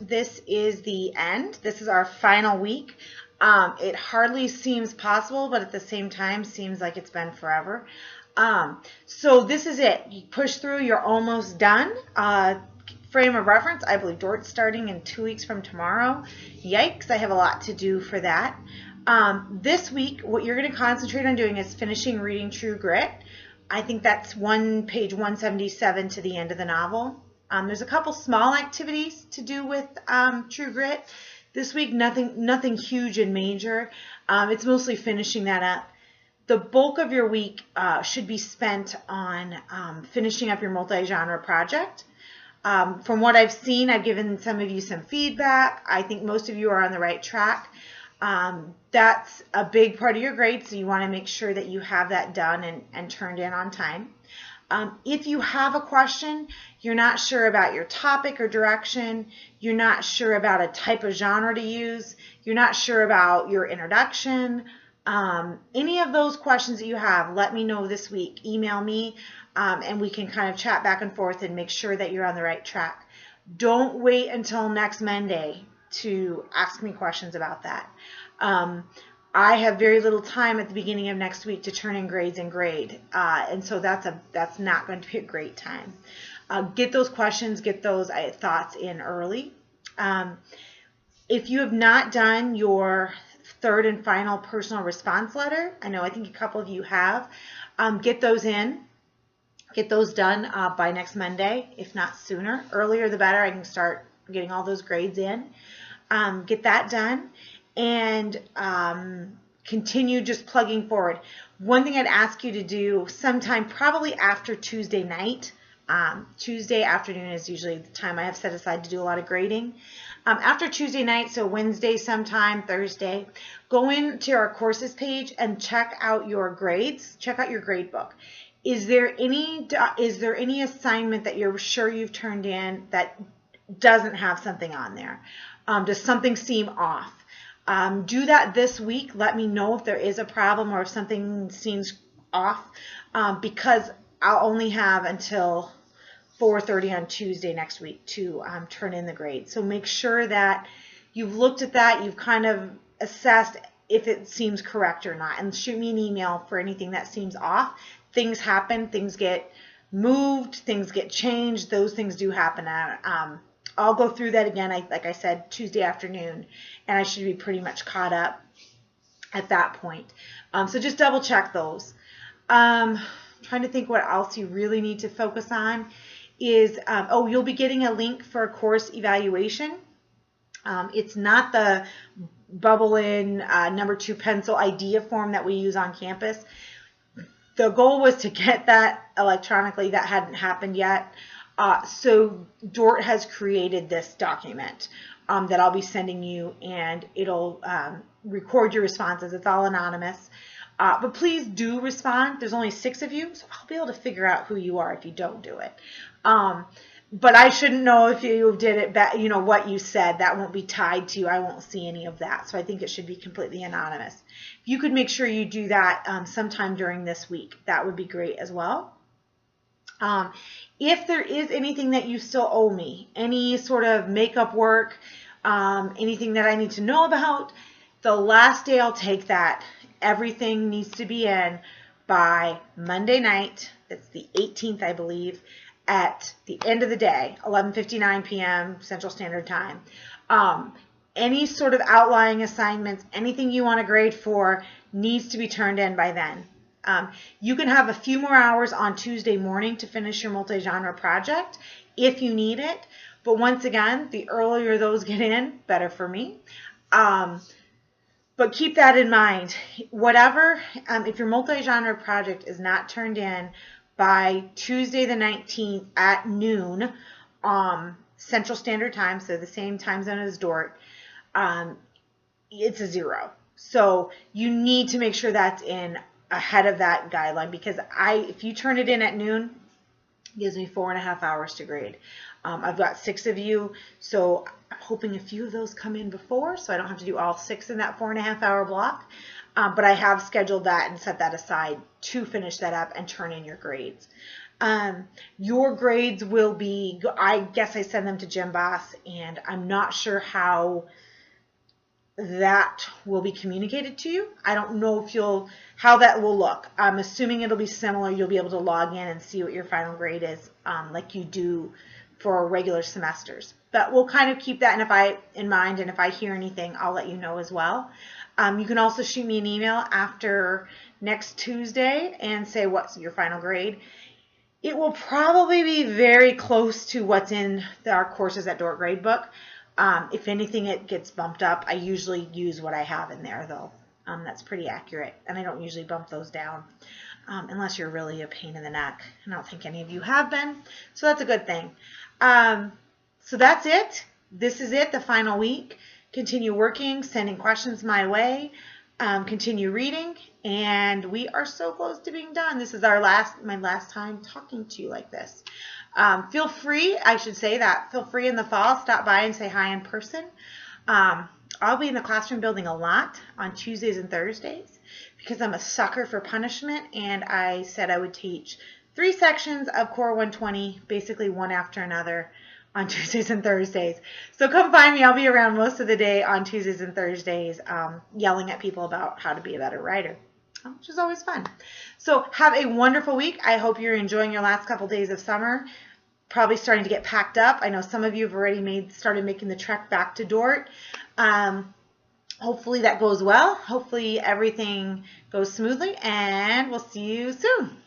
this is the end. This is our final week. It hardly seems possible, but at the same time seems like it's been forever. So this is it. You push through, you're almost done. Frame of reference, I believe Dort's starting in 2 weeks from tomorrow. Yikes, I have a lot to do for that. This week, what you're going to concentrate on doing is finishing reading True Grit. I think that's page 177 to the end of the novel. There's a couple small activities to do with True Grit this week. Nothing huge and major. It's mostly finishing that up. The bulk of your week should be spent on finishing up your multi-genre project. From what I've seen, I've given some of you some feedback. I think most of you are on the right track. That's a big part of your grade, so you want to make sure that you have that done and turned in on time. If you have a question, you're not sure about your topic or direction, you're not sure about a type of genre to use, you're not sure about your introduction, any of those questions that you have, let me know this week. Email me, and we can kind of chat back and forth and make sure that you're on the right track. Don't wait until next Monday to ask me questions about that. I have very little time at the beginning of next week to turn in grades and grade, and so that's not going to be a great time. Get those questions, get those thoughts in early. If you have not done your third and final personal response letter, I think a couple of you have, get those in. Get those done by next Monday, if not sooner. Earlier the better. I can start getting all those grades in. Get that done and continue just plugging forward. One thing I'd ask you to do sometime probably after Tuesday night. Tuesday afternoon is usually the time I have set aside to do a lot of grading. After Tuesday night, so Wednesday sometime, Thursday, go into our courses page and check out your grades. Check out your grade book. Is there any assignment that you're sure you've turned in that doesn't have something on there? Does something seem off? Do that this week. Let me know if there is a problem or if something seems off, because I'll only have until 4:30 on Tuesday next week to turn in the grade. So make sure that you've looked at that, you've kind of assessed if it seems correct or not, and shoot me an email for anything that seems off. Things happen, things get moved, things get changed, those things do happen. I'll go through that again, like I said, Tuesday afternoon, and I should be pretty much caught up at that point. So just double check those. Trying to think what else you really need to focus on is, you'll be getting a link for a course evaluation. It's not the bubble in number 2 pencil idea form that we use on campus. The goal was to get that electronically. That hadn't happened yet. So Dort has created this document that I'll be sending you, and it'll record your responses. It's all anonymous. But please do respond. There's only 6 of you, so I'll be able to figure out who you are if you don't do it. But I shouldn't know if you did it, what you said. That won't be tied to you. I won't see any of that. So I think it should be completely anonymous. If you could make sure you do that sometime during this week, that would be great as well. If there is anything that you still owe me, any sort of makeup work, anything that I need to know about, the last day I'll take that. Everything needs to be in by Monday night. It's the 18th, I believe, at the end of the day, 11:59 p.m. Central Standard Time. Any sort of outlying assignments, anything you want to grade for needs to be turned in by then. You can have a few more hours on Tuesday morning to finish your multi-genre project if you need it. But once again, the earlier those get in, better for me. But keep that in mind. Whatever, if your multi-genre project is not turned in by Tuesday the 19th at noon, Central Standard Time, so the same time zone as Dort, it's a 0. So you need to make sure that's in ahead of that guideline, because if you turn it in at noon, it gives me 4.5 hours to grade. I've got 6 of you, so I'm hoping a few of those come in before, so I don't have to do all 6 in that 4.5 hour block. But I have scheduled that and set that aside to finish that up and turn in your grades. Your grades will be, I guess I send them to Jim Boss, and I'm not sure how that will be communicated to you. I don't know if how that will look. I'm assuming it'll be similar. You'll be able to log in and see what your final grade is, like you do for regular semesters. But we'll kind of keep that in mind, and if I hear anything, I'll let you know as well. You can also shoot me an email after next Tuesday and say what's your final grade. It will probably be very close to what's in our courses at Dordt Gradebook. If anything, it gets bumped up. I usually use what I have in there, though. That's pretty accurate, and I don't usually bump those down unless you're really a pain in the neck. I don't think any of you have been, so that's a good thing. So that's it. This is it, the final week. Continue working, sending questions my way, continue reading, and we are so close to being done. This is my last time talking to you like this. Feel free, I should say that, feel free in the fall, stop by and say hi in person. I'll be in the classroom building a lot on Tuesdays and Thursdays because I'm a sucker for punishment, and I said I would teach 3 sections of Core 120, basically one after another, on Tuesdays and Thursdays. So come find me. I'll be around most of the day on Tuesdays and Thursdays yelling at people about how to be a better writer, which is always fun. So have a wonderful week. I hope you're enjoying your last couple days of summer. Probably starting to get packed up. I know some of you have already started making the trek back to Dordt. Hopefully that goes well. Hopefully everything goes smoothly, and we'll see you soon.